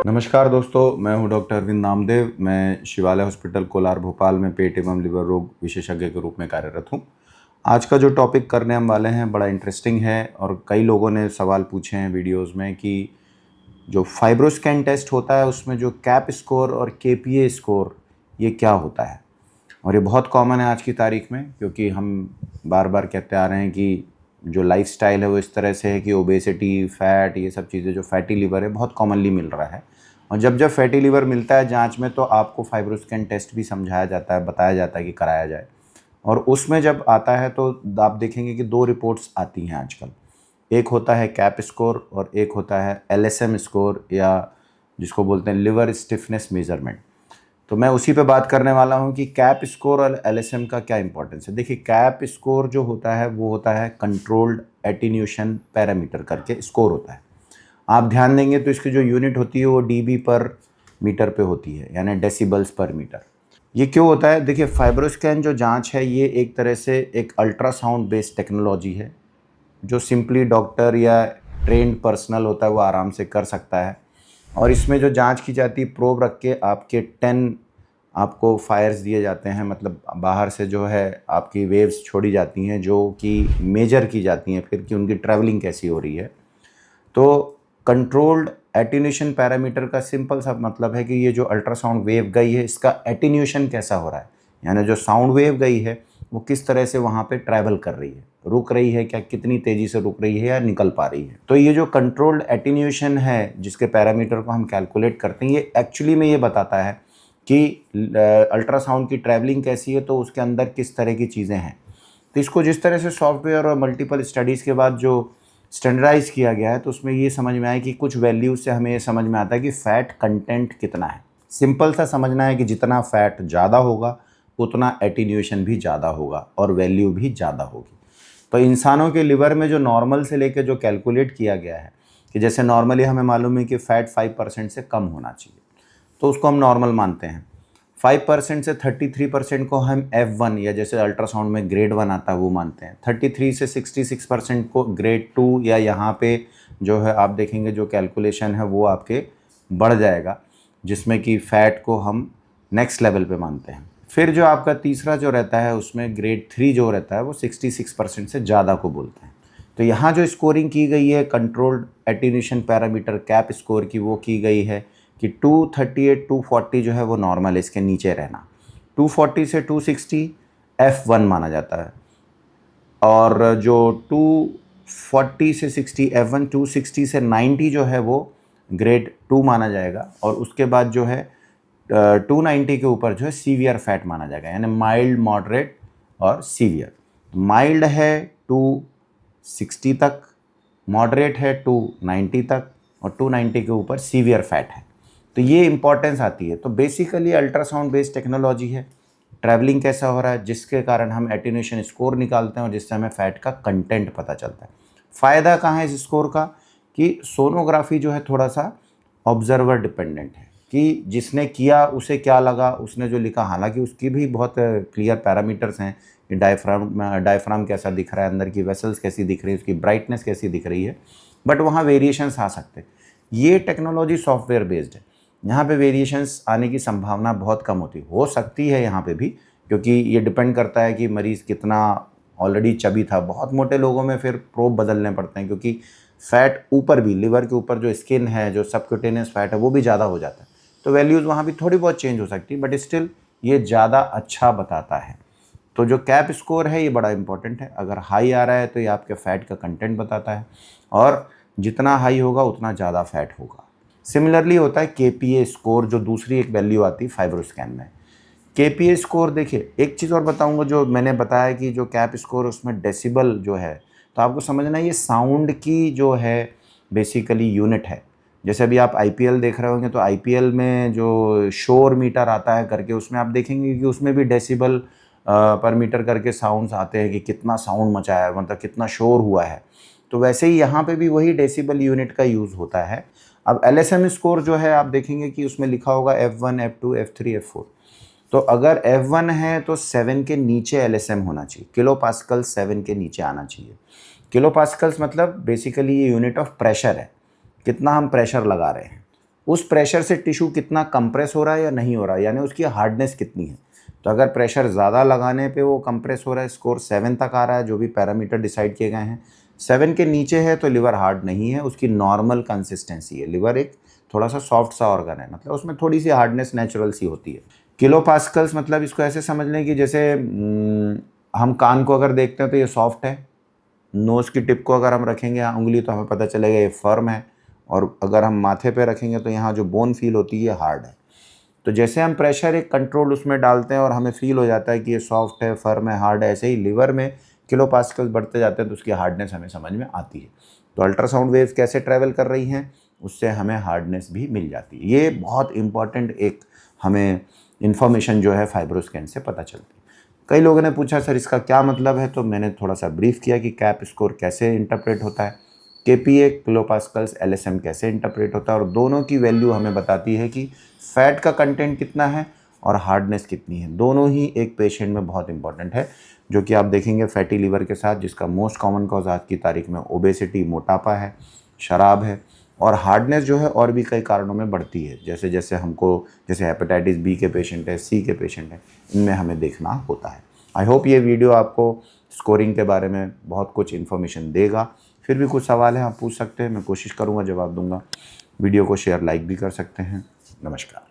नमस्कार दोस्तों, मैं हूं डॉक्टर अरविंद नामदेव। मैं शिवालय हॉस्पिटल कोलार भोपाल में पेट एवं लिवर रोग विशेषज्ञ के रूप में कार्यरत हूं। आज का जो टॉपिक करने हम वाले हैं बड़ा इंटरेस्टिंग है और कई लोगों ने सवाल पूछे हैं वीडियोस में कि जो फाइब्रोस्कैन टेस्ट होता है उसमें जो कैप स्कोर और केपीए स्कोर ये क्या होता है। और ये बहुत कॉमन है आज की तारीख में, क्योंकि हम बार बार कहते आ रहे हैं कि जो लाइफस्टाइल है वो इस तरह से है कि ओबेसिटी, फैट, ये सब चीज़ें, जो फैटी लिवर है बहुत कॉमनली मिल रहा है। और जब जब फैटी लिवर मिलता है जांच में तो आपको फाइब्रोस्कैन टेस्ट भी समझाया जाता है, बताया जाता है कि कराया जाए। और उसमें जब आता है तो आप देखेंगे कि दो रिपोर्ट्स आती हैं आजकल। एक होता है कैप स्कोर और एक होता है एलएसएम स्कोर, या जिसको बोलते हैं लिवर स्टिफनेस मेजरमेंट। तो मैं उसी पे बात करने वाला हूँ कि कैप स्कोर और एलएसएम का क्या इंपॉर्टेंस है। देखिए, कैप स्कोर जो होता है वो होता है कंट्रोल्ड एटीन्यूएशन पैरामीटर करके स्कोर होता है। आप ध्यान देंगे तो इसकी जो यूनिट होती है वो डीबी पर मीटर पे होती है, यानी डेसिबल्स पर मीटर। ये क्यों होता है? देखिए, फाइब्रोस्कैन जो जांच है ये एक तरह से एक अल्ट्रासाउंड बेस्ड टेक्नोलॉजी है जो सिंपली डॉक्टर या ट्रेंड पर्सनल होता है वो आराम से कर सकता है। और इसमें जो जांच की जाती है, प्रोब रख के आपके 10 आपको फायर्स दिए जाते हैं, मतलब बाहर से जो है आपकी वेव्स छोड़ी जाती हैं जो कि मेजर की जाती हैं फिर कि उनकी ट्रैवलिंग कैसी हो रही है। तो कंट्रोल्ड एटीन्यूएशन पैरामीटर का सिंपल सा मतलब है कि ये जो अल्ट्रासाउंड वेव गई है इसका एटीन्यूएशन कैसा हो रहा है, यानी जो साउंड वेव गई है वो किस तरह से वहाँ पे ट्रैवल कर रही है, रुक रही है क्या, कितनी तेज़ी से रुक रही है या निकल पा रही है। तो ये जो कंट्रोल्ड एटीन्यूएशन है जिसके पैरामीटर को हम कैलकुलेट करते हैं, ये एक्चुअली में ये बताता है कि अल्ट्रासाउंड की ट्रैवलिंग कैसी है, तो उसके अंदर किस तरह की चीज़ें हैं। तो इसको जिस तरह से सॉफ्टवेयर और मल्टीपल स्टडीज़ के बाद जो स्टैंडर्डाइज किया गया है तो उसमें ये समझ में आया कि कुछ वैल्यूज से हमें ये समझ में आता है कि फ़ैट कंटेंट कितना है। सिंपल सा समझना है कि जितना फ़ैट ज़्यादा होगा उतना एटीन्यूएशन भी ज़्यादा होगा और वैल्यू भी ज़्यादा होगी। तो इंसानों के लिवर में जो नॉर्मल से लेकर जो कैलकुलेट किया गया है कि जैसे नॉर्मली हमें मालूम है कि फ़ैट 5% से कम होना चाहिए, तो उसको हम नॉर्मल मानते हैं। 5% से 33% को हम F1 या जैसे अल्ट्रासाउंड में ग्रेड 1 आता है वो मानते हैं। 33 से 66% को ग्रेड 2, या यहाँ पे जो है आप देखेंगे जो कैलकुलेशन है वो आपके बढ़ जाएगा, जिसमें कि फ़ैट को हम नेक्स्ट लेवल पे मानते हैं। फिर जो आपका तीसरा जो रहता है उसमें ग्रेड 3 जो रहता है वो 66% से ज़्यादा को बोलते हैं। तो यहाँ जो स्कोरिंग की गई है controlled attenuation parameter cap score की, वो की गई है कि 238 240 जो है वो नॉर्मल है, इसके नीचे रहना। 240 से 260 F1 माना जाता है, और जो 240 से 60 F1, 260 से 90 जो है वो ग्रेड 2 माना जाएगा। और उसके बाद जो है 290 के ऊपर जो है सीवियर फैट माना जाएगा, यानी माइल्ड, मॉडरेट और सीवियर। माइल्ड है 260 तक, मॉडरेट है 290 तक, और 290 के ऊपर सीवियर फैट है। तो ये इंपॉर्टेंस आती है। तो बेसिकली अल्ट्रासाउंड बेस्ड टेक्नोलॉजी है, ट्रैवलिंग कैसा हो रहा है जिसके कारण हम एटीन्यूएशन स्कोर निकालते हैं और जिससे हमें फ़ैट का कंटेंट पता चलता है। फ़ायदा कहाँ है इस स्कोर का कि सोनोग्राफी जो है थोड़ा सा ऑब्जर्वर डिपेंडेंट है कि जिसने किया उसे क्या लगा, उसने जो लिखा, हालांकि उसकी भी बहुत क्लियर पैरामीटर्स हैं कि डायफ्राम कैसा दिख रहा है, अंदर की वेसल्स कैसी दिख रही है, उसकी ब्राइटनेस कैसी दिख रही है, बट वहाँ वेरिएशंस आ सकते हैं। ये टेक्नोलॉजी सॉफ्टवेयर बेस्ड है, यहाँ पे वेरिएशंस आने की संभावना बहुत कम होती हो सकती है यहाँ पे भी, क्योंकि ये डिपेंड करता है कि मरीज़ कितना ऑलरेडी चबी था। बहुत मोटे लोगों में फिर प्रोब बदलने पड़ते हैं, क्योंकि फ़ैट ऊपर भी, लिवर के ऊपर जो स्किन है, जो सबक्यूटेनियस फैट है वो भी ज़्यादा हो जाता है, तो वैल्यूज़ वहाँ भी थोड़ी बहुत चेंज हो सकती है, बट स्टिल ये ज़्यादा अच्छा बताता है। तो जो कैप स्कोर है ये बड़ा इंपॉर्टेंट है। अगर हाई आ रहा है तो ये आपके फ़ैट का कंटेंट बताता है, और जितना हाई होगा उतना ज़्यादा फैट होगा। सिमिलरली होता है केपीए स्कोर, जो दूसरी एक वैल्यू आती है फाइब्रोस्कैन में। केपीए स्कोर, देखिए एक चीज़ और बताऊंगा, जो मैंने बताया कि जो कैप स्कोर उसमें डेसिबल जो है, तो आपको समझना ये साउंड की जो है बेसिकली यूनिट है। जैसे अभी आप आईपीएल देख रहे होंगे तो आईपीएल में जो शोर मीटर आता है करके, उसमें आप देखेंगे कि उसमें भी डेसिबल पर मीटर करके साउंड्स आते हैं कि कितना साउंड मचाया है, मतलब कितना शोर हुआ है। तो वैसे ही यहाँ पे भी वही डेसिबल यूनिट का यूज़ होता है। अब एलएसएम स्कोर जो है आप देखेंगे कि उसमें लिखा होगा F1 F2 F3 F4। तो अगर F1 है तो 7 के नीचे LSM होना चाहिए, किलो पास्कल 7 के नीचे आना चाहिए। किलो पास्कल्स मतलब बेसिकली ये यूनिट ऑफ प्रेशर है, कितना हम प्रेशर लगा रहे हैं, उस प्रेशर से टिश्यू कितना कंप्रेस हो रहा है या नहीं हो रहा है, यानी उसकी हार्डनेस कितनी है। तो अगर प्रेशर ज़्यादा लगाने पे वो कंप्रेस हो रहा है, स्कोर 7 तक आ रहा है, जो भी पैरामीटर डिसाइड किए गए हैं, 7 के नीचे है तो लिवर हार्ड नहीं है, उसकी नॉर्मल कंसिस्टेंसी है। लिवर एक थोड़ा सा सॉफ्ट सा ऑर्गन है, मतलब उसमें थोड़ी सी हार्डनेस नेचुरल सी होती है। किलो पास्कल्स मतलब इसको ऐसे समझ लें कि जैसे हम कान को अगर देखते हैं तो ये सॉफ्ट है, नोज़ की टिप को अगर हम रखेंगे उंगली तो हमें पता चलेगा ये फर्म है, और अगर हम माथे पे रखेंगे तो यहाँ जो बोन फील होती है ये हार्ड है। तो जैसे हम प्रेशर एक कंट्रोल उसमें डालते हैं और हमें फील हो जाता है कि ये सॉफ्ट है, फर्म है, हार्ड है, ऐसे ही लिवर में किलो पास्कल्स बढ़ते जाते हैं तो उसकी हार्डनेस हमें समझ में आती है। तो अल्ट्रासाउंड वेव्स कैसे ट्रैवल कर रही हैं, उससे हमें हार्डनेस भी मिल जाती है। ये बहुत इंपॉर्टेंट एक हमें इन्फॉर्मेशन जो है फाइब्रोस्कैन से पता चलती है। कई लोगों ने पूछा सर इसका क्या मतलब है, तो मैंने थोड़ा सा ब्रीफ किया कि कैप स्कोर कैसे इंटरप्रेट होता है, KPa किलो पास्कल्स LSM कैसे इंटरप्रेट होता है, और दोनों की वैल्यू हमें बताती है कि फैट का कंटेंट कितना है और हार्डनेस कितनी है। दोनों ही एक पेशेंट में बहुत इंपॉर्टेंट है, जो कि आप देखेंगे फैटी लीवर के साथ, जिसका मोस्ट कॉमन कॉज आज की तारीख में ओबेसिटी, मोटापा है, शराब है, और हार्डनेस जो है और भी कई कारणों में बढ़ती है, जैसे जैसे हमको जैसे हेपेटाइटिस B के पेशेंट है, C के पेशेंट है, इनमें हमें देखना होता है। आई होप ये वीडियो आपको स्कोरिंग के बारे में बहुत कुछ इन्फॉर्मेशन देगा। फिर भी कुछ सवाल है आप पूछ सकते हैं, मैं कोशिश करूँगा जवाब दूँगा। वीडियो को शेयर लाइक भी कर सकते हैं। नमस्कार।